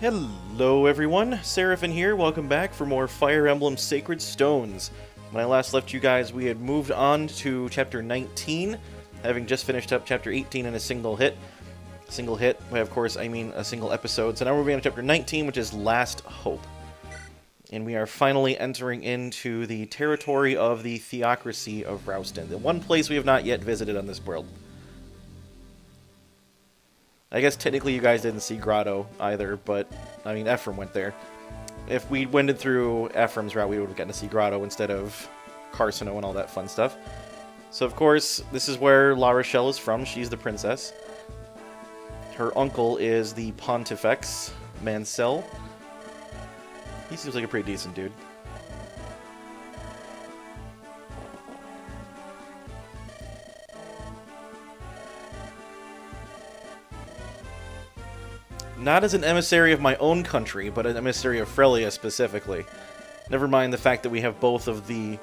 Hello everyone, Seraphin here, welcome back for more Fire Emblem Sacred Stones. When I last left you guys, we had moved on to Chapter 19, having just finished up Chapter 18 in a single hit. Single hit, of course, I mean a single episode. So now we're moving on to Chapter 19, which is Last Hope. And we are finally entering into the territory of the Theocracy of Rausten, the one place we have not yet visited on this world. I guess technically you guys didn't see Grado either, but, I mean, Ephraim went there. If we wended through Ephraim's route, we would have gotten to see Grado instead of Carsino and all that fun stuff. So, of course, this is where La Rochelle is from. She's the princess. Her uncle is the Pontifex, Mansell. He seems like a pretty decent dude. Not as an emissary of my own country, but an emissary of Frelia specifically. Never mind the fact that we have both of the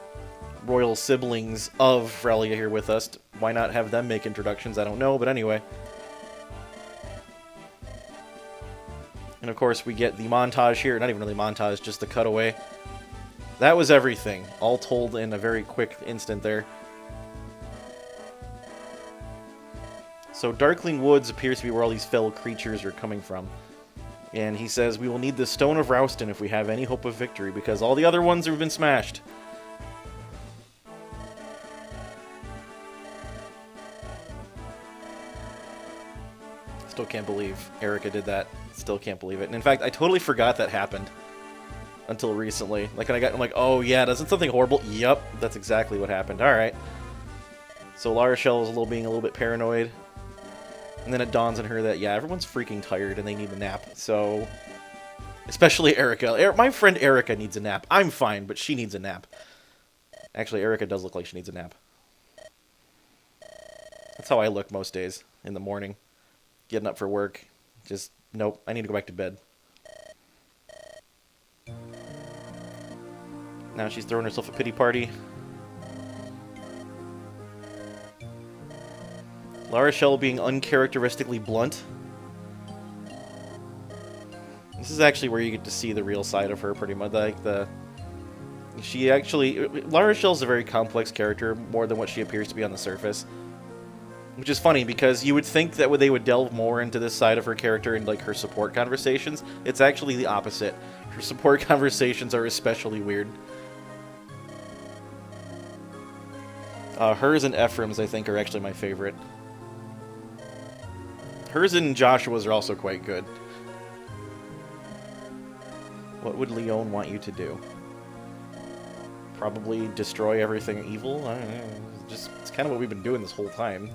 royal siblings of Frelia here with us. Why not have them make introductions? I don't know, but anyway. And of course we get the montage here. Not even really montage, just the cutaway. That was everything. All told in a very quick instant there. So Darkling Woods appears to be where all these fell creatures are coming from. And he says, we will need the Stone of Rausten if we have any hope of victory, because all the other ones have been smashed. Still can't believe Erica did that. Still can't believe it. And in fact, I totally forgot that happened. Until recently. Like, when I'm like, oh yeah, doesn't something horrible? Yep, that's exactly what happened. Alright. So La Rochelle is being a little bit paranoid. And then it dawns on her that, yeah, everyone's freaking tired and they need a nap. So, especially Erica. My friend Erica needs a nap. I'm fine, but she needs a nap. Actually, Erica does look like she needs a nap. That's how I look most days in the morning. Getting up for work. Just, nope, I need to go back to bed. Now she's throwing herself a pity party. La Rochelle being uncharacteristically blunt. This is actually where you get to see the real side of her, pretty much. Like, La Rochelle's a very complex character, more than what she appears to be on the surface. Which is funny, because you would think that they would delve more into this side of her character in, like, her support conversations. It's actually the opposite. Her support conversations are especially weird. Hers and Ephraim's, I think, are actually my favorite. Hers and Joshua's are also quite good. What would Leon want you to do? Probably destroy everything evil? I don't know. It's kind of what we've been doing this whole time.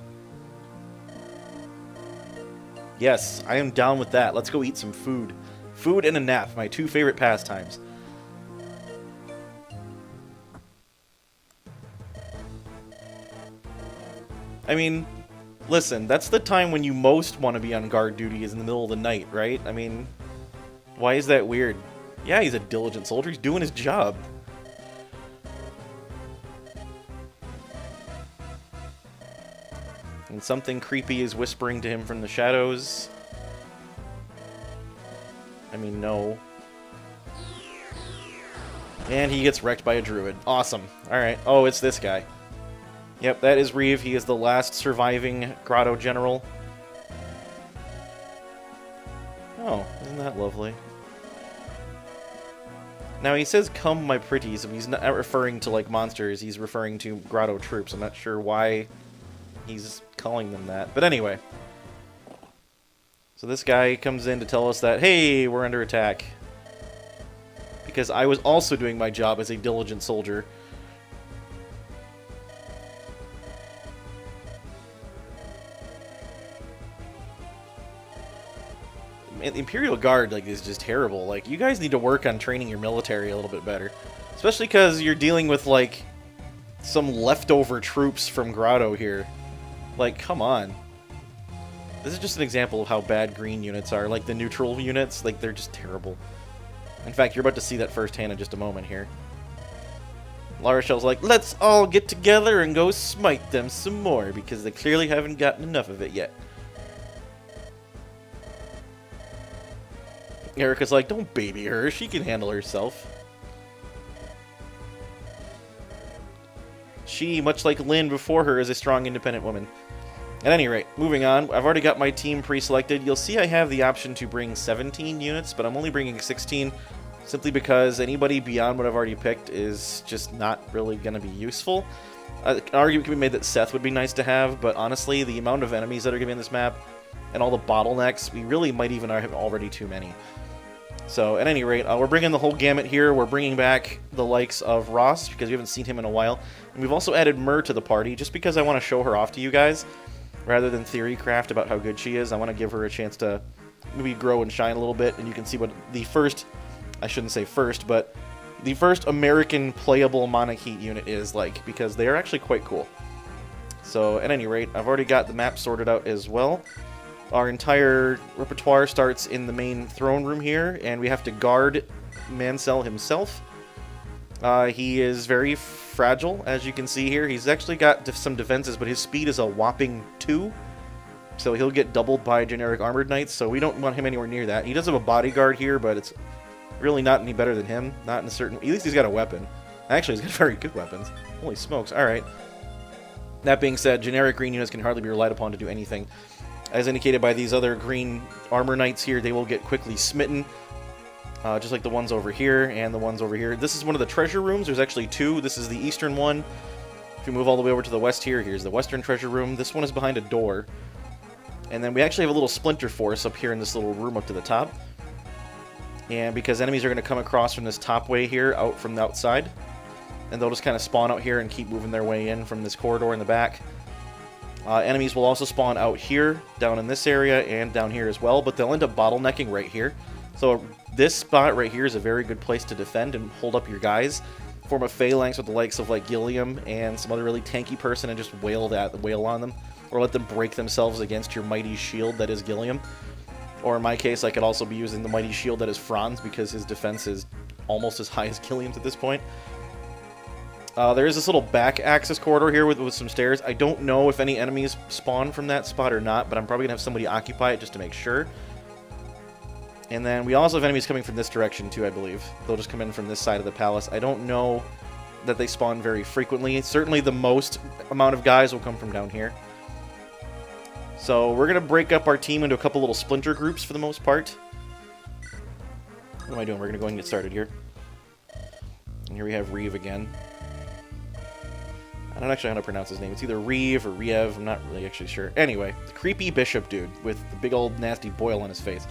Yes, I am down with that. Let's go eat some food. Food and a nap, my two favorite pastimes. I mean, listen, that's the time when you most want to be on guard duty, is in the middle of the night, right? I mean, why is that weird? Yeah, he's a diligent soldier. He's doing his job. And something creepy is whispering to him from the shadows. I mean, no. And he gets wrecked by a druid. Awesome. Alright. Oh, it's this guy. Yep, that is Reeve. He is the last surviving Grado general. Oh, isn't that lovely? Now, he says, come, my pretties, and he's not referring to, like, monsters. He's referring to Grado troops. I'm not sure why he's calling them that. But anyway. So this guy comes in to tell us that, hey, we're under attack. Because I was also doing my job as a diligent soldier. The Imperial Guard, like, is just terrible. Like, you guys need to work on training your military a little bit better. Especially because you're dealing with, like, some leftover troops from Grado here. Like, come on. This is just an example of how bad green units are. Like, the neutral units, like, they're just terrible. In fact, you're about to see that firsthand in just a moment here. La Rochelle's like, let's all get together and go smite them some more, because they clearly haven't gotten enough of it yet. Erica's like, don't baby her. She can handle herself. She, much like Lynn before her, is a strong, independent woman. At any rate, moving on. I've already got my team pre-selected. You'll see I have the option to bring 17 units, but I'm only bringing 16 simply because anybody beyond what I've already picked is just not really going to be useful. An argument can be made that Seth would be nice to have, but honestly, the amount of enemies that are going to be in this map and all the bottlenecks, we really might even have already too many. So, at any rate, we're bringing the whole gamut here. We're bringing back the likes of Ross, because we haven't seen him in a while. And we've also added Myrrh to the party, just because I want to show her off to you guys. Rather than theory craft about how good she is, I want to give her a chance to maybe grow and shine a little bit. And you can see what the first, I shouldn't say first, but the first American playable Monarch unit is like, because they are actually quite cool. So, at any rate, I've already got the map sorted out as well. Our entire repertoire starts in the main throne room here, and we have to guard Mansell himself. He is very fragile, as you can see here. He's actually got some defenses, but his speed is a whopping 2. So he'll get doubled by generic armored knights, so we don't want him anywhere near that. He does have a bodyguard here, but it's really not any better than him. Not in a certain... At least he's got a weapon. Actually, he's got very good weapons. Holy smokes. Alright. That being said, generic green units can hardly be relied upon to do anything. As indicated by these other green armor knights here, they will get quickly smitten. Just like the ones over here and the ones over here. This is one of the treasure rooms. There's actually 2. This is the eastern one. If you move all the way over to the west here, here's the western treasure room. This one is behind a door. And then we actually have a little splinter force up here in this little room up to the top. And because enemies are going to come across from this top way here, out from the outside. And they'll just kind of spawn out here and keep moving their way in from this corridor in the back. Enemies will also spawn out here, down in this area, and down here as well. But they'll end up bottlenecking right here. So this spot right here is a very good place to defend and hold up your guys. Form a phalanx with the likes of like Gilliam and some other really tanky person and just wail on them. Or let them break themselves against your mighty shield that is Gilliam. Or in my case, I could also be using the mighty shield that is Franz because his defense is almost as high as Gilliam's at this point. There is this little back access corridor here with some stairs. I don't know if any enemies spawn from that spot or not, but I'm probably going to have somebody occupy it just to make sure. And then we also have enemies coming from this direction too, I believe. They'll just come in from this side of the palace. I don't know that they spawn very frequently. Certainly the most amount of guys will come from down here. So we're going to break up our team into a couple little splinter groups for the most part. What am I doing? We're going to go ahead and get started here. And here we have Reeve again. I don't actually know how to pronounce his name. It's either Reeve or Riev. I'm not really actually sure. Anyway, the creepy bishop dude with the big old nasty boil on his face.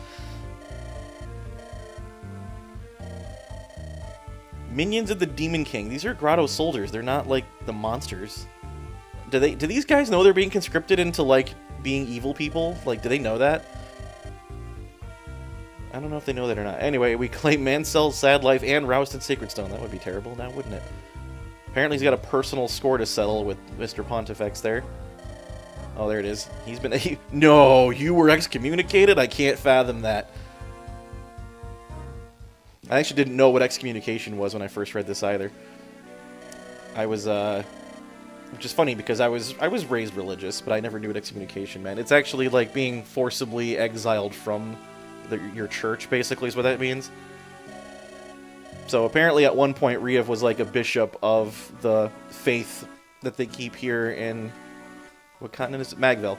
Minions of the Demon King. These are Grado soldiers. They're not like the monsters. Do these guys know they're being conscripted into like being evil people? Like, do they know that? I don't know if they know that or not. Anyway, we claim Mansell's Sad Life and Rausten Sacred Stone. That would be terrible now, wouldn't it? Apparently he's got a personal score to settle with Mr. Pontifex there. Oh, there it is. He's been... No, you were excommunicated? I can't fathom that. I actually didn't know what excommunication was when I first read this either. I was, which is funny because I was raised religious, but I never knew what excommunication meant. It's actually like being forcibly exiled from your church, basically, is what that means. So apparently at one point Riev was like a bishop of the faith that they keep here in... What continent is it? Magville.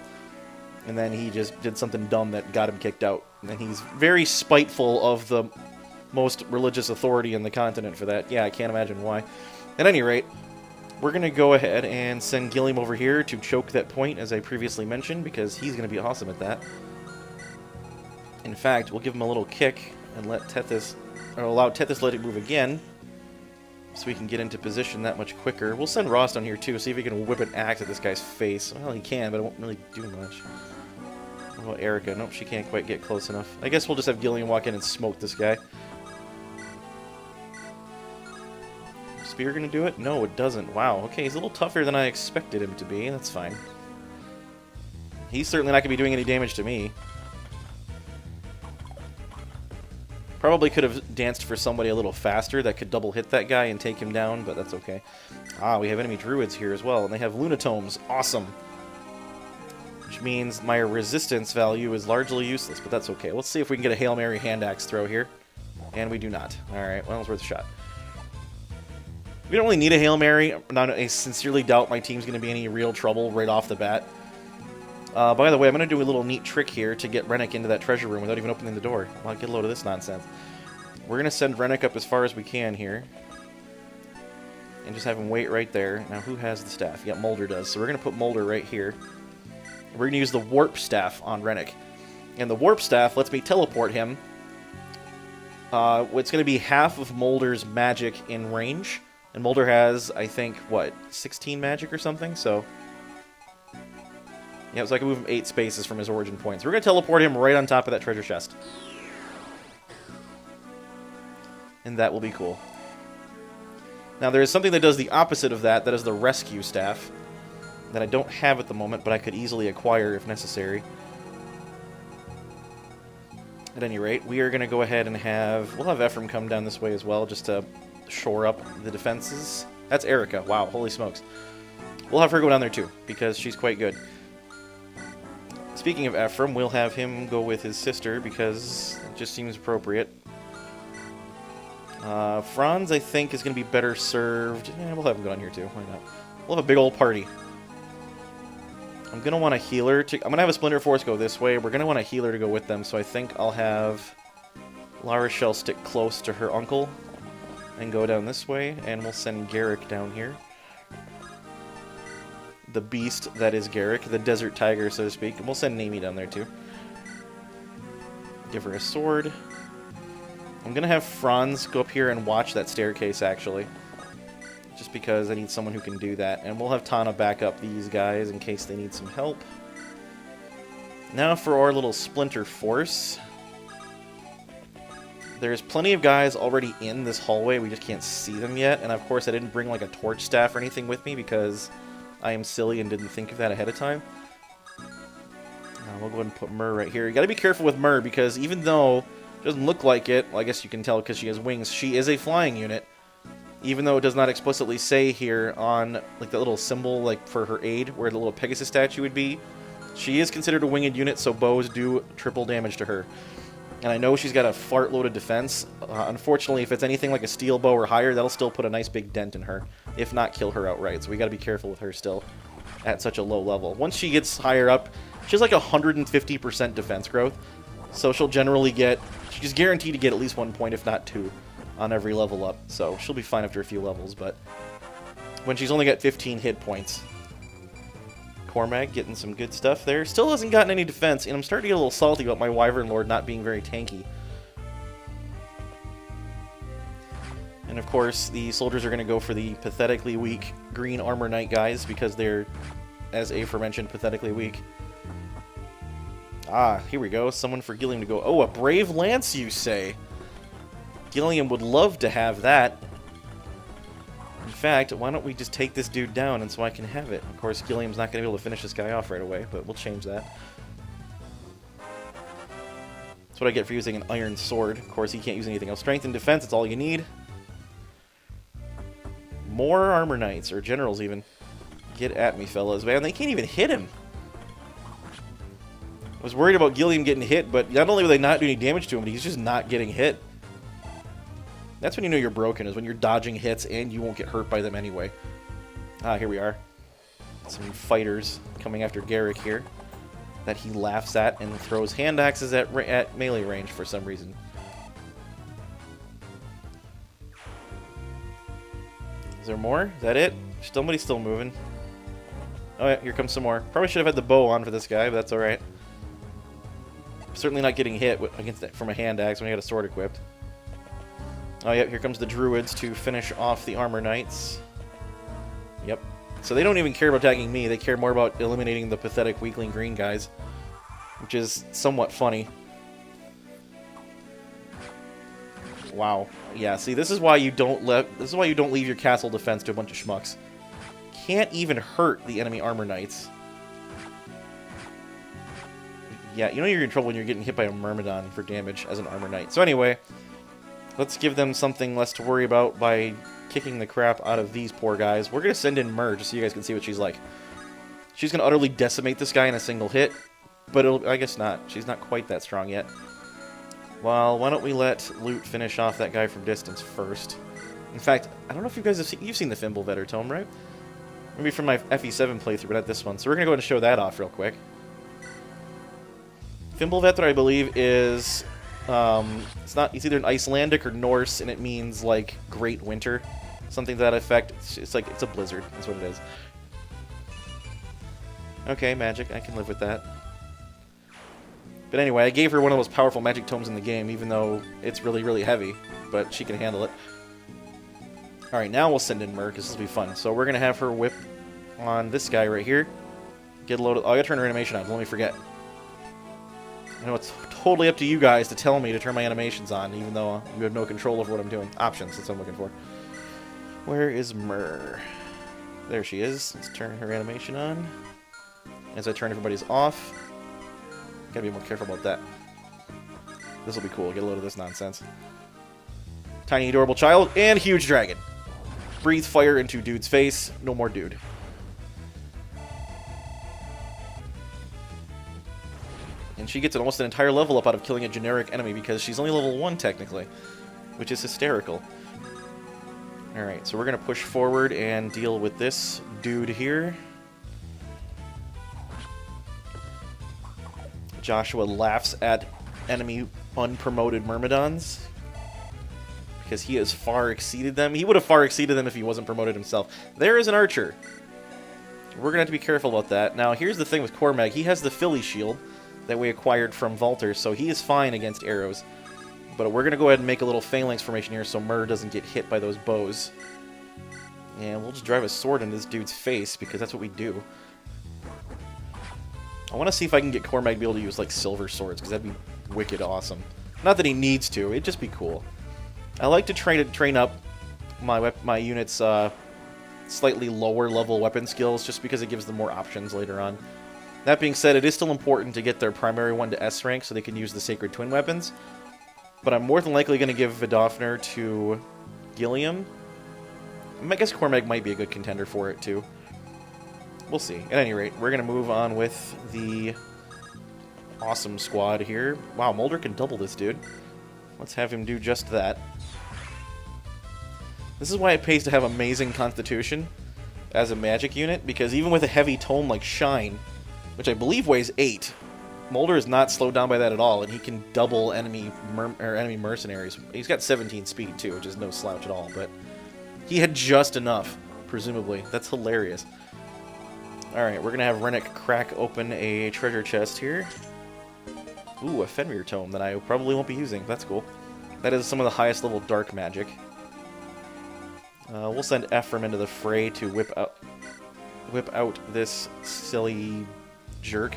And then he just did something dumb that got him kicked out. And he's very spiteful of the most religious authority in the continent for that. Yeah, I can't imagine why. At any rate, we're going to go ahead and send Gilliam over here to choke that point, as I previously mentioned, because he's going to be awesome at that. In fact, we'll give him a little kick and let Tethys... Or allow Tethys to let it move again, so we can get into position that much quicker. We'll send Ross down here too, see if he can whip an axe at this guy's face. Well, he can, but it won't really do much. What about Erica? Nope, she can't quite get close enough. I guess we'll just have Gilliam walk in and smoke this guy. Spear gonna do it? No, it doesn't. Wow, okay, he's a little tougher than I expected him to be. That's fine. He's certainly not gonna be doing any damage to me. Probably could have danced for somebody a little faster that could double hit that guy and take him down, but that's okay. Ah, we have enemy druids here as well, and they have lunatomes. Awesome. which means my resistance value is largely useless, but that's okay. Let's see if we can get a Hail Mary hand axe throw here. And we do not. Alright, well, it's worth a shot. We don't really need a Hail Mary. I sincerely doubt my team's going to be any real trouble right off the bat. By the way, I'm going to do a little neat trick here to get Rennick into that treasure room without even opening the door. Well, get a load of this nonsense. We're going to send Rennick up as far as we can here. And just have him wait right there. Now, who has the staff? Yeah, Mulder does. So we're going to put Mulder right here. We're going to use the Warp Staff on Rennick. And the Warp Staff lets me teleport him. It's going to be half of Mulder's magic in range. And Mulder has, I think, what, 16 magic or something? So... yeah, so I can move him 8 spaces from his origin point. So we're going to teleport him right on top of that treasure chest. And that will be cool. Now, there is something that does the opposite of that. That is the rescue staff. That I don't have at the moment, but I could easily acquire if necessary. At any rate, we are going to go ahead and have... we'll have Ephraim come down this way as well, just to shore up the defenses. That's Erica. Wow, holy smokes. We'll have her go down there too, because she's quite good. Speaking of Ephraim, we'll have him go with his sister, because it just seems appropriate. Franz, I think, is going to be better served... yeah, we'll have him go down here too. Why not? We'll have a big old party. I'm going to want a healer to... I'm going to have a Splinter Force go this way. We're going to want a healer to go with them, so I think I'll have La Rochelle stick close to her uncle and go down this way, and we'll send Garrick down here. The beast that is Garrick, the desert tiger, so to speak. And we'll send Naomi down there, too. Give her a sword. I'm going to have Franz go up here and watch that staircase, actually. Just because I need someone who can do that. And we'll have Tana back up these guys in case they need some help. Now for our little Splinter Force. There's plenty of guys already in this hallway. We just can't see them yet. And of course I didn't bring like a torch staff or anything with me because I am silly and didn't think of that ahead of time. Now we'll go ahead and put Myrrh right here. You gotta be careful with Myrrh because even though it doesn't look like it, well, I guess you can tell because she has wings, she is a flying unit. Even though it does not explicitly say here on like the little symbol like for her aid where the little Pegasus statue would be, she is considered a winged unit, so bows do triple damage to her. And I know she's got a fart load of defense. Unfortunately, if it's anything like a steel bow or higher, that'll still put a nice big dent in her, if not kill her outright. So we got to be careful with her still at such a low level. Once she gets higher up, she has like 150% defense growth, so she'll generally get, she's guaranteed to get at least 1 point, if not 2. On every level up, so she'll be fine after a few levels, but when she's only got 15 hit points. Cormac getting some good stuff there. Still hasn't gotten any defense, and I'm starting to get a little salty about my Wyvern Lord not being very tanky. And of course, the soldiers are going to go for the pathetically weak green armor knight guys, because they're, as aforementioned, pathetically weak. Ah, here we go. Someone for Gilliam to go. Oh, a brave lance, you say? Gilliam would love to have that. In fact, why don't we just take this dude down and so I can have it? Of course, Gilliam's not going to be able to finish this guy off right away, but we'll change that. That's what I get for using an iron sword. Of course, he can't use anything else. Strength and defense, that's all you need. More armor knights, or generals even. Get at me, fellas. Man, they can't even hit him. I was worried about Gilliam getting hit, but not only will they not do any damage to him, but he's just not getting hit. That's when you know you're broken, is when you're dodging hits and you won't get hurt by them anyway. Ah, here we are. Some fighters coming after Garrick here that he laughs at and throws hand axes at melee range for some reason. Is there more? Is that it? Somebody's still moving. Oh yeah, here comes some more. Probably should have had the bow on for this guy, but that's alright. Certainly not getting hit against that from a hand axe when he had a sword equipped. Oh, yeah, here comes the druids to finish off the armor knights. Yep. So they don't even care about attacking me. They care more about eliminating the pathetic weakling green guys, which is somewhat funny. Wow. Yeah, see, this is why you don't leave your castle defense to a bunch of schmucks. Can't even hurt the enemy armor knights. Yeah, you know you're in trouble when you're getting hit by a Myrmidon for damage as an armor knight. So anyway, let's give them something less to worry about by kicking the crap out of these poor guys. We're going to send in Myrrh just so you guys can see what she's like. She's going to utterly decimate this guy in a single hit, but I guess not. She's not quite that strong yet. Well, why don't we let Loot finish off that guy from distance first. In fact, I don't know if you guys have seen... You've seen the Fimbulvetter tome, right? Maybe from my FE7 playthrough, but not this one. So we're going to go ahead and show that off real quick. Fimbulvetter, I believe, is... It's either an Icelandic or Norse, and it means, like, Great Winter. Something to that effect. It's like, it's a blizzard. That's what it is. Okay, magic. I can live with that. But anyway, I gave her one of those powerful magic tomes in the game, even though it's really, really heavy. But she can handle it. Alright, now we'll send in Mer, because this will be fun. So we're going to have her whip on this guy right here. Get a load of... Oh, I got to turn her animation on. Don't let me forget. I know it's totally up to you guys to tell me to turn my animations on, even though you have no control over what I'm doing. Options, that's what I'm looking for. Where is Mer? There she is. Let's turn her animation on. As I turn everybody's off. Gotta be more careful about that. This will be cool. Get a load of this nonsense. Tiny adorable child and huge dragon. Breathe fire into dude's face. No more dude. And she gets almost an entire level up out of killing a generic enemy because she's only level 1 technically, which is hysterical. Alright, so we're going to push forward and deal with this dude here. Joshua laughs at enemy unpromoted Myrmidons because he has far exceeded them. He would have far exceeded them if he wasn't promoted himself. There is an archer. We're going to have to be careful about that. Now, here's the thing with Cormag. He has the Philly shield that we acquired from Valter, so he is fine against arrows. But we're going to go ahead and make a little phalanx formation here so Mer doesn't get hit by those bows. And we'll just drive a sword in this dude's face because that's what we do. I want to see if I can get Cormag to be able to use, like, silver swords, because that'd be wicked awesome. Not that he needs to, it'd just be cool. I like to train up my units' slightly lower level weapon skills, just because it gives them more options later on. That being said, it is still important to get their primary one to S rank so they can use the Sacred Twin weapons. But I'm more than likely going to give Vidofnir to Gilliam. I guess Cormag might be a good contender for it, too. We'll see. At any rate, we're going to move on with the awesome squad here. Wow, Mulder can double this dude. Let's have him do just that. This is why it pays to have amazing constitution as a magic unit, because even with a heavy tome like Shine, which I believe weighs 8, Mulder is not slowed down by that at all, and he can double enemy mercenaries. He's got 17 speed, too, which is no slouch at all, but he had just enough, presumably. That's hilarious. Alright, we're going to have Rennick crack open a treasure chest here. Ooh, a Fenrir tome that I probably won't be using. That's cool. That is some of the highest level dark magic. We'll send Ephraim into the fray to whip out this silly jerk.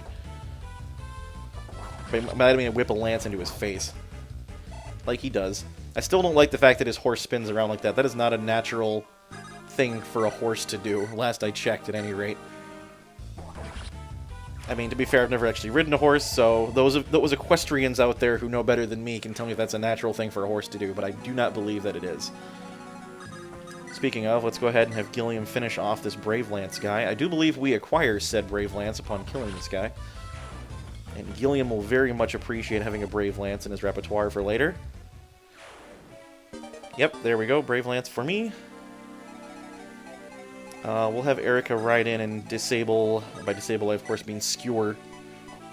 I mean, whip a lance into his face. Like he does. I still don't like the fact that his horse spins around like that. That is not a natural thing for a horse to do, last I checked at any rate. I mean, to be fair, I've never actually ridden a horse, so those equestrians out there who know better than me can tell me if that's a natural thing for a horse to do, but I do not believe that it is. Speaking of, let's go ahead and have Gilliam finish off this Brave Lance guy. I do believe we acquire said Brave Lance upon killing this guy. And Gilliam will very much appreciate having a Brave Lance in his repertoire for later. Yep, there we go, Brave Lance for me. We'll have Erica ride in and disable, by disable I of course mean skewer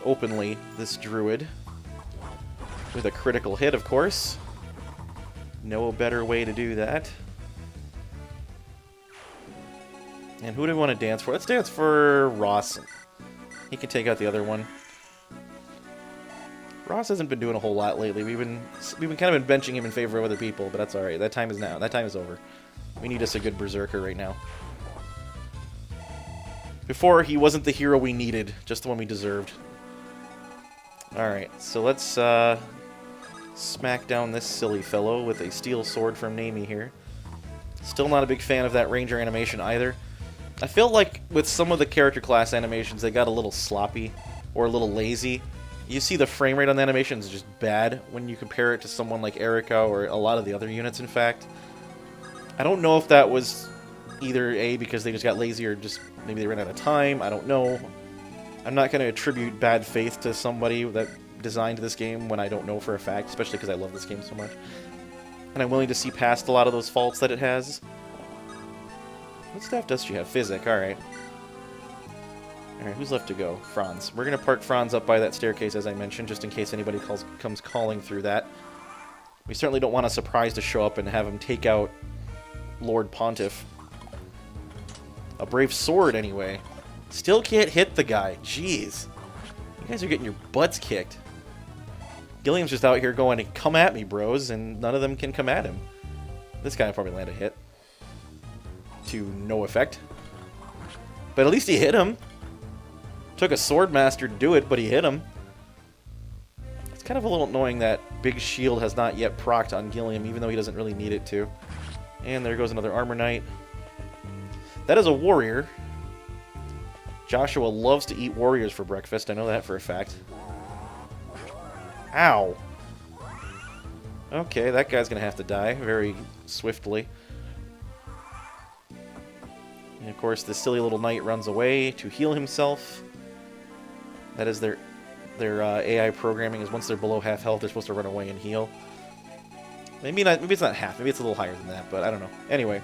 openly this druid. With a critical hit, of course. No better way to do that. And who do we want to dance for? Let's dance for Ross. He can take out the other one. Ross hasn't been doing a whole lot lately. We've been kind of been benching him in favor of other people, but that's alright. That time is now. That time is over. We need us a good berserker right now. Before, he wasn't the hero we needed, just the one we deserved. Alright, so let's smack down this silly fellow with a steel sword from Nami here. Still not a big fan of that ranger animation either. I feel like with some of the character class animations, they got a little sloppy or a little lazy. You see the frame rate on the animation is just bad when you compare it to someone like Erica or a lot of the other units, in fact. I don't know if that was Either A, because they just got lazy, or just maybe they ran out of time. I don't know. I'm not going to attribute bad faith to somebody that designed this game when I don't know for a fact, especially because I love this game so much. And I'm willing to see past a lot of those faults that it has. What staff does she have? Physic, alright. Alright, who's left to go? Franz. We're going to park Franz up by that staircase, as I mentioned, just in case anybody comes calling through that. We certainly don't want a surprise to show up and have him take out Lord Pontiff. A brave sword, anyway. Still can't hit the guy. Jeez. You guys are getting your butts kicked. Gilliam's just out here going, come at me, bros, and none of them can come at him. This guy will probably land a hit. To no effect. But at least he hit him. Took a Swordmaster to do it, but he hit him. It's kind of a little annoying that Big Shield has not yet procced on Gilliam, even though he doesn't really need it to. And there goes another Armor Knight. That is a warrior. Joshua loves to eat warriors for breakfast. I know that for a fact. Ow. Okay, that guy's going to have to die very swiftly. And of course, the silly little knight runs away to heal himself. That is their AI programming, is once they're below half health, they're supposed to run away and heal. Maybe not. Maybe it's not half. Maybe it's a little higher than that, but I don't know. Anyway,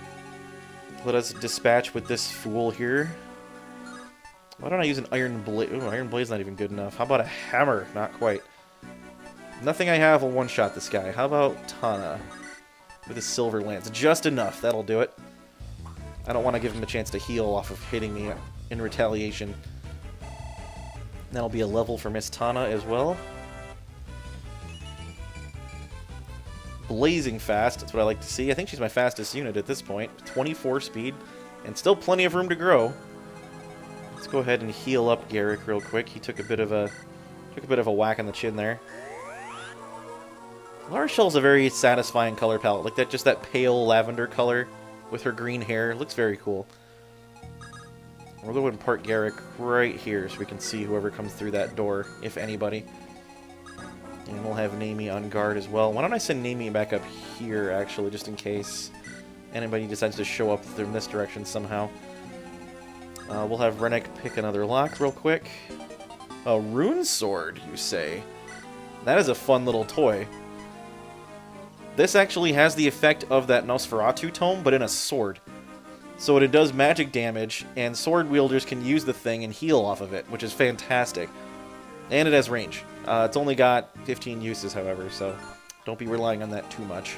let us dispatch with this fool here. Why don't I use an Iron Blade? Ooh, Iron Blade's not even good enough. How about a hammer? Not quite. Nothing I have will one-shot this guy. How about Tana with a Silver Lance? Just enough. That'll do it. I don't want to give him a chance to heal off of hitting me in retaliation. That'll be a level for Miss Tana as well. Blazing fast. That's what I like to see. I think she's my fastest unit at this point. 24 speed. And still plenty of room to grow. Let's go ahead and heal up Garrick real quick. He took a bit of a whack on the chin there. Larshell's a very satisfying color palette. Like that, just that pale lavender color with her green hair. Looks very cool. We'll go ahead and park Garrick right here so we can see whoever comes through that door, if anybody. And we'll have Naomi on guard as well. Why don't I send Naomi back up here, actually, just in case anybody decides to show up in this direction somehow. We'll have Rennick pick another lock real quick. A rune sword, you say? That is a fun little toy. This actually has the effect of that Nosferatu tome, but in a sword. So it does magic damage, and sword wielders can use the thing and heal off of it, which is fantastic. And it has range. It's only got 15 uses, however, so don't be relying on that too much.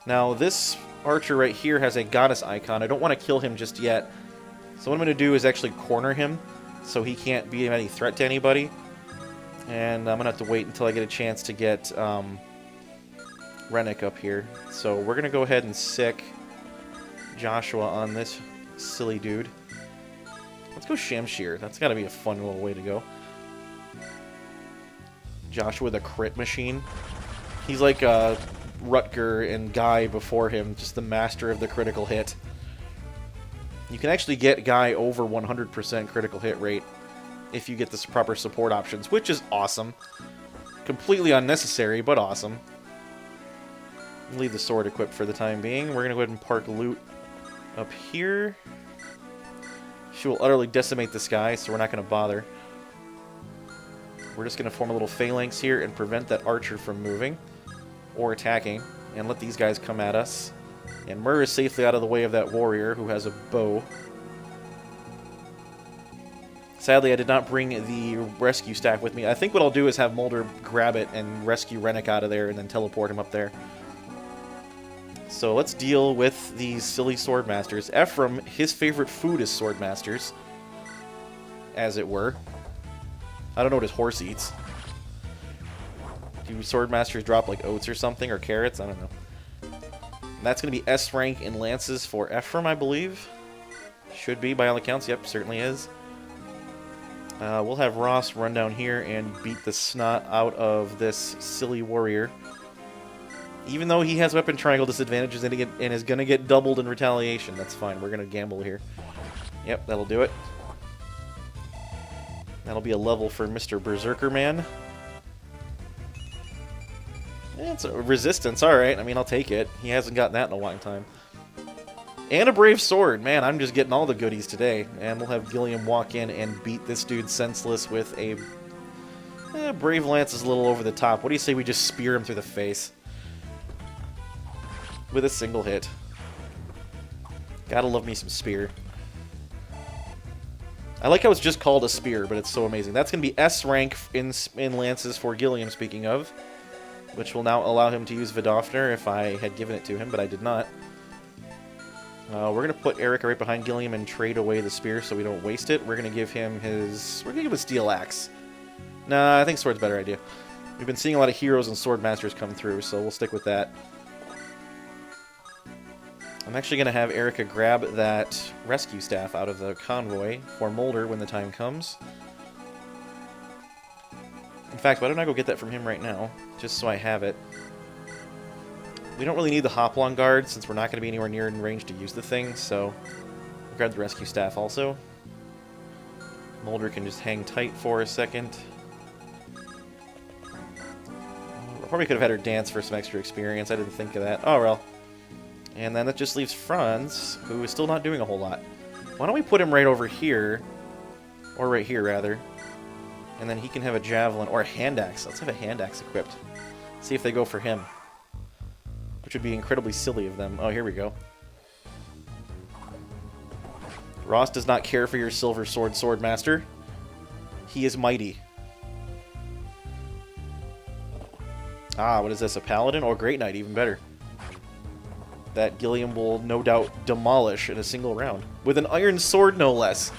Now, this archer right here has a goddess icon. I don't want to kill him just yet. So what I'm going to do is actually corner him, so he can't be any threat to anybody. And I'm going to have to wait until I get a chance to get Rennick up here. So we're going to go ahead and sick Joshua on this silly dude. Let's go Shamshir. That's got to be a fun little way to go. Joshua the crit machine. He's like Rutger and Guy before him, just the master of the critical hit. You can actually get Guy over 100% critical hit rate if you get the proper support options, which is awesome. Completely unnecessary, but awesome. Leave the sword equipped for the time being. We're going to go ahead and park loot up here. She will utterly decimate this guy, so we're not going to bother. We're just going to form a little phalanx here and prevent that archer from moving or attacking, and let these guys come at us. And Murr is safely out of the way of that warrior who has a bow. Sadly, I did not bring the rescue staff with me. I think what I'll do is have Mulder grab it and rescue Rennick out of there and then teleport him up there. So let's deal with these silly swordmasters. Ephraim, his favorite food is swordmasters, as it were. I don't know what his horse eats. Do swordmasters drop like oats or something, or carrots? I don't know. And that's going to be S rank in lances for Ephraim, I believe. Should be, by all accounts. Yep, certainly is. We'll have Ross run down here and beat the snot out of this silly warrior. Even though he has weapon triangle disadvantages and is going to get doubled in retaliation. That's fine. We're going to gamble here. Yep, that'll do it. That'll be a level for Mr. Berserker Man. It's a resistance, alright. I mean, I'll take it. He hasn't gotten that in a long time. And a brave sword. Man, I'm just getting all the goodies today. And we'll have Gilliam walk in and beat this dude senseless with a... brave lance is a little over the top. What do you say we just spear him through the face? With a single hit. Gotta love me some spear. I like how it's just called a spear, but it's so amazing. That's going to be S rank in lances for Gilliam, speaking of. Which will now allow him to use Vidofner if I had given it to him, but I did not. We're going to put Erica right behind Gilliam and trade away the spear so we don't waste it. We're going to give him his... We're going to give him a steel axe. Nah, I think sword's a better idea. We've been seeing a lot of heroes and sword masters come through, so we'll stick with that. I'm actually going to have Erica grab that rescue staff out of the convoy for Mulder when the time comes. In fact, why don't I go get that from him right now, just so I have it. We don't really need the Hoplon guard since we're not going to be anywhere near in range to use the thing, so we'll grab the rescue staff also. Mulder can just hang tight for a second. I probably could have had her dance for some extra experience. I didn't think of that. Oh, well. And then that just leaves Franz, who is still not doing a whole lot. Why don't we put him right over here? Or right here, rather. And then he can have a javelin, or a hand axe. Let's have a hand axe equipped. See if they go for him. Which would be incredibly silly of them. Oh, here we go. Ross does not care for your silver sword, Swordmaster. He is mighty. Ah, what is this? A paladin? Or Great Knight, even better. That Gilliam will no doubt demolish in a single round. With an iron sword, no less.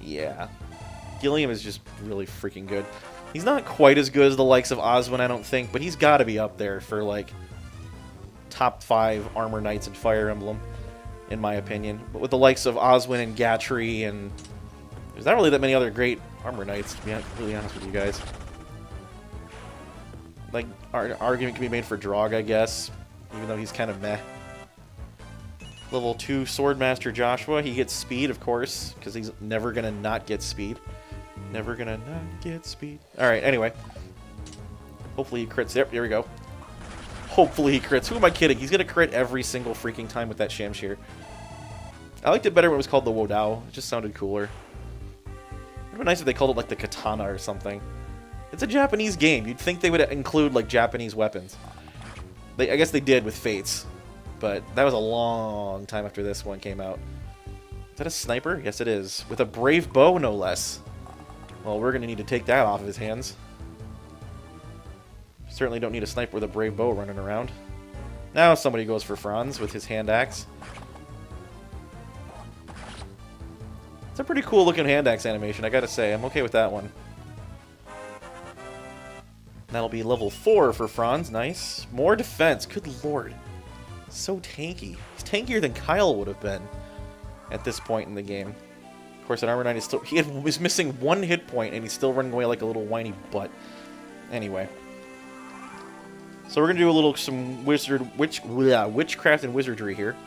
Yeah. Gilliam is just really freaking good. He's not quite as good as the likes of Oswin, I don't think, but he's got to be up there for, like, top 5 armor knights in Fire Emblem, in my opinion. But with the likes of Oswin and Gatry, and there's not really that many other great armor knights, to be completely honest with you guys. Like, argument can be made for Draug, I guess, even though he's kind of meh. Level 2 Swordmaster Joshua, he gets speed, of course, because he's never going to not get speed. Never gonna not get speed. Alright, anyway. Hopefully he crits. Yep, here we go. Hopefully he crits. Who am I kidding? He's gonna crit every single freaking time with that Shamshir. I liked it better when it was called the Wodao. It just sounded cooler. It would be nice if they called it like the Katana or something. It's a Japanese game. You'd think they would include like Japanese weapons. I guess they did with Fates. But that was a long time after this one came out. Is that a sniper? Yes, it is. With a brave bow, no less. Well, we're going to need to take that off of his hands. Certainly don't need a sniper with a brave bow running around. Now somebody goes for Franz with his hand axe. It's a pretty cool looking hand axe animation, I gotta say. I'm okay with that one. That'll be level 4 for Franz. Nice. More defense. Good lord. So tanky. He's tankier than Kyle would have been at this point in the game. Of course, an Armor Knight is still... He was missing 1 hit point, and he's still running away like a little whiny butt. Anyway. So we're going to do a little... witchcraft and wizardry here.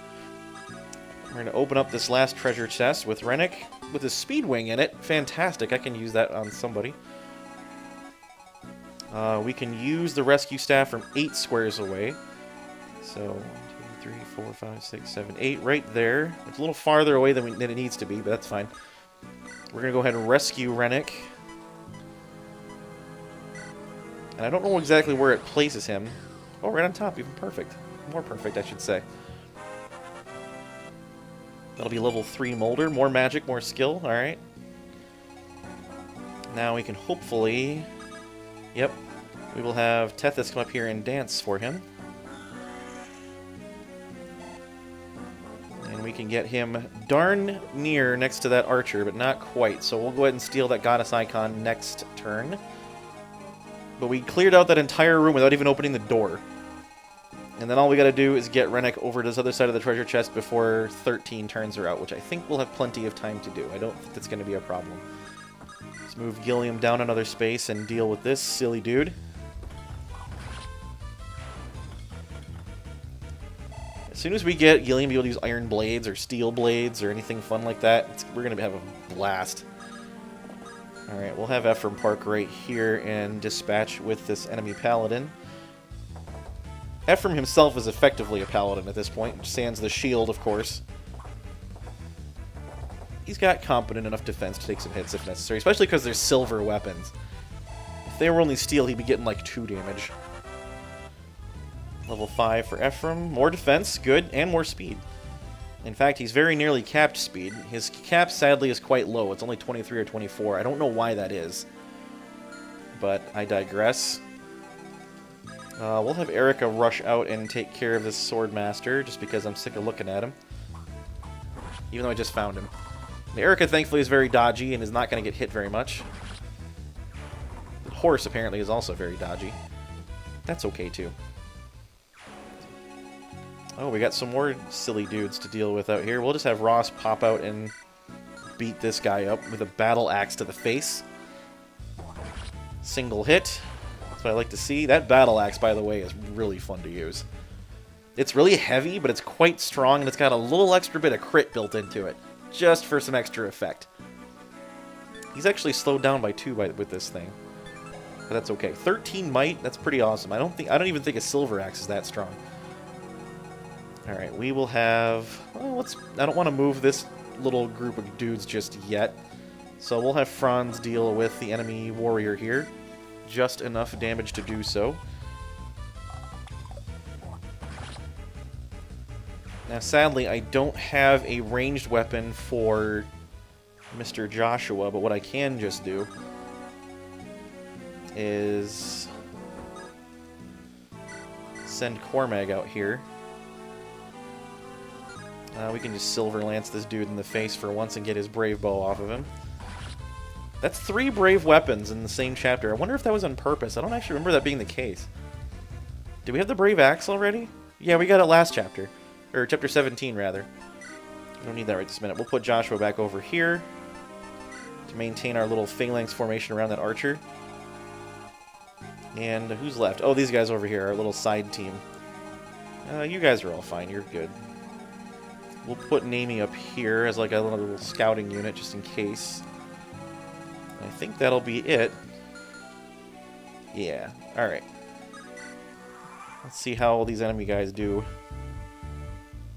We're going to open up this last treasure chest with Rennick. With a speed wing in it. Fantastic. I can use that on somebody. We can use the rescue staff from 8 squares away. So, 1, 2, 3, 4, 5, 6, 7, 8, right there. It's a little farther away than it needs to be, but that's fine. We're going to go ahead and rescue Rennick. And I don't know exactly where it places him. Oh, right on top, even perfect. More perfect, I should say. That'll be level 3 Molder. More magic, more skill, alright. Now we can hopefully... Yep. We will have Tethys come up here and dance for him. And we can get him darn near next to that archer, but not quite. So we'll go ahead and steal that goddess icon next turn. But we cleared out that entire room without even opening the door. And then all we gotta do is get Rennick over to this other side of the treasure chest before 13 turns are out, which I think we'll have plenty of time to do. I don't think that's gonna be a problem. Let's move Gilliam down another space and deal with this silly dude. As soon as we get Gilliam be able to use iron blades or steel blades or anything fun like that, we're going to have a blast. Alright, we'll have Ephraim park right here and dispatch with this enemy paladin. Ephraim himself is effectively a paladin at this point, sans the shield, of course. He's got competent enough defense to take some hits if necessary, especially because they're silver weapons. If they were only steel, he'd be getting like 2 damage. Level 5 for Ephraim. More defense, good, and more speed. In fact, he's very nearly capped speed. His cap, sadly, is quite low. It's only 23 or 24. I don't know why that is. But I digress. We'll have Erica rush out and take care of this Swordmaster, just because I'm sick of looking at him. Even though I just found him. And Erica, thankfully, is very dodgy and is not going to get hit very much. The horse, apparently, is also very dodgy. That's okay, too. Oh, we got some more silly dudes to deal with out here. We'll just have Ross pop out and beat this guy up with a battle axe to the face. Single hit. That's what I like to see. That battle axe, by the way, is really fun to use. It's really heavy, but it's quite strong, and it's got a little extra bit of crit built into it, just for some extra effect. He's actually slowed down by 2 with this thing, but that's okay. 13 might. That's pretty awesome. I don't even think a silver axe is that strong. All right, we will have. Well, I don't want to move this little group of dudes just yet, so we'll have Franz deal with the enemy warrior here. Just enough damage to do so. Now, sadly, I don't have a ranged weapon for Mr. Joshua, but what I can just do is send Cormag out here. We can just Silver Lance this dude in the face for once and get his Brave Bow off of him. That's 3 brave weapons in the same chapter. I wonder if that was on purpose. I don't actually remember that being the case. Did we have the Brave Axe already? Yeah, we got it last chapter. Or chapter 17, rather. We don't need that right this minute. We'll put Joshua back over here to maintain our little phalanx formation around that archer. And who's left? Oh, these guys over here, our little side team. You guys are all fine. You're good. We'll put Namie up here as like a little scouting unit just in case. I think that'll be it. Yeah. Alright. Let's see how all these enemy guys do.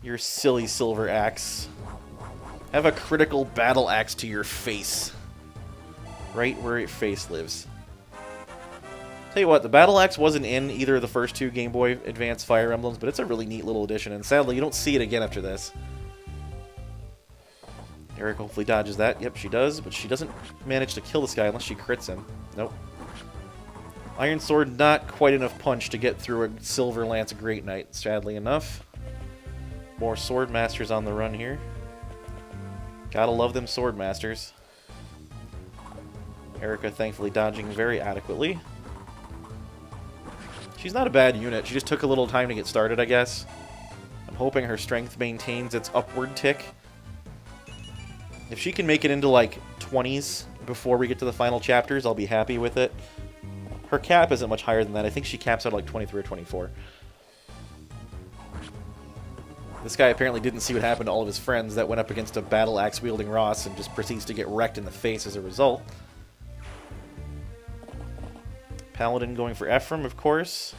Your silly silver axe. Have a critical battle axe to your face. Right where your face lives. Tell you what, the battle axe wasn't in either of the first 2 Game Boy Advance Fire Emblems, but it's a really neat little addition, and sadly you don't see it again after this. Eric hopefully dodges that. Yep, she does, but she doesn't manage to kill this guy unless she crits him. Nope. Iron Sword, not quite enough punch to get through a Silver Lance Great Knight, sadly enough. More Sword Masters on the run here. Gotta love them Sword Masters. Erica thankfully dodging very adequately. She's not a bad unit. She just took a little time to get started, I guess. I'm hoping her strength maintains its upward tick. If she can make it into, like, 20s before we get to the final chapters, I'll be happy with it. Her cap isn't much higher than that. I think she caps out at, like, 23 or 24. This guy apparently didn't see what happened to all of his friends that went up against a battle axe-wielding Ross and just proceeds to get wrecked in the face as a result. Paladin going for Ephraim, of course.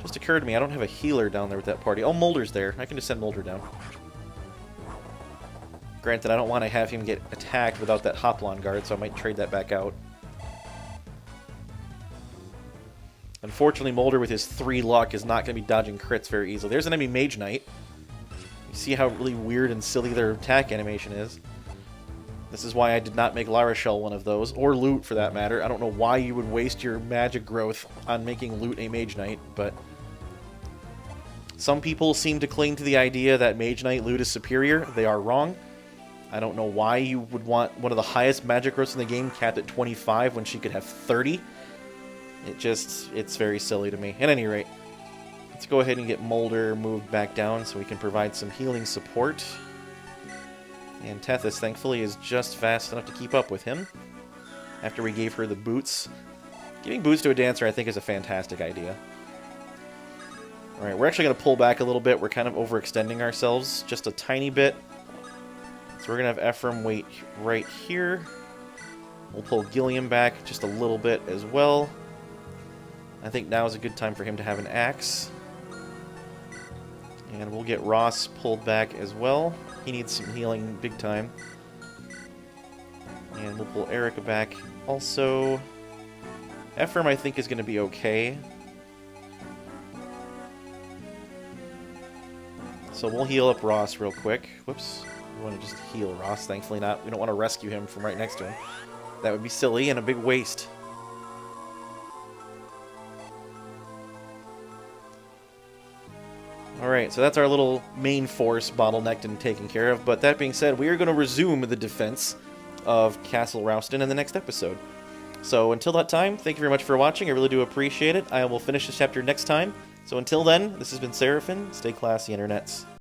Just occurred to me, I don't have a healer down there with that party. Oh, Mulder's there. I can just send Mulder down. Granted, I don't want to have him get attacked without that Hoplon guard, so I might trade that back out. Unfortunately, Mulder with his 3 luck is not going to be dodging crits very easily. There's an enemy Mage Knight. You see how really weird and silly their attack animation is. This is why I did not make La Rochelle one of those, or Loot for that matter. I don't know why you would waste your magic growth on making Loot a Mage Knight, but some people seem to cling to the idea that Mage Knight Loot is superior. They are wrong. I don't know why you would want one of the highest magic growths in the game capped at 25 when she could have 30. It's very silly to me. At any rate, let's go ahead and get Mulder moved back down so we can provide some healing support. And Tethys, thankfully, is just fast enough to keep up with him after we gave her the boots. Giving boots to a dancer, I think, is a fantastic idea. Alright, we're actually going to pull back a little bit. We're kind of overextending ourselves just a tiny bit. So we're going to have Ephraim wait right here. We'll pull Gilliam back just a little bit as well. I think now is a good time for him to have an axe. And we'll get Ross pulled back as well. He needs some healing big time. And we'll pull Erica back. Also, Ephraim I think is going to be okay. So we'll heal up Ross real quick. Whoops. We want to just heal Ross, thankfully not. We don't want to rescue him from right next to him. That would be silly and a big waste. Alright, so that's our little main force bottlenecked and taken care of. But that being said, we are going to resume the defense of Castle Rausten in the next episode. So until that time, thank you very much for watching. I really do appreciate it. I will finish this chapter next time. So until then, this has been Seraphin. Stay classy, internets.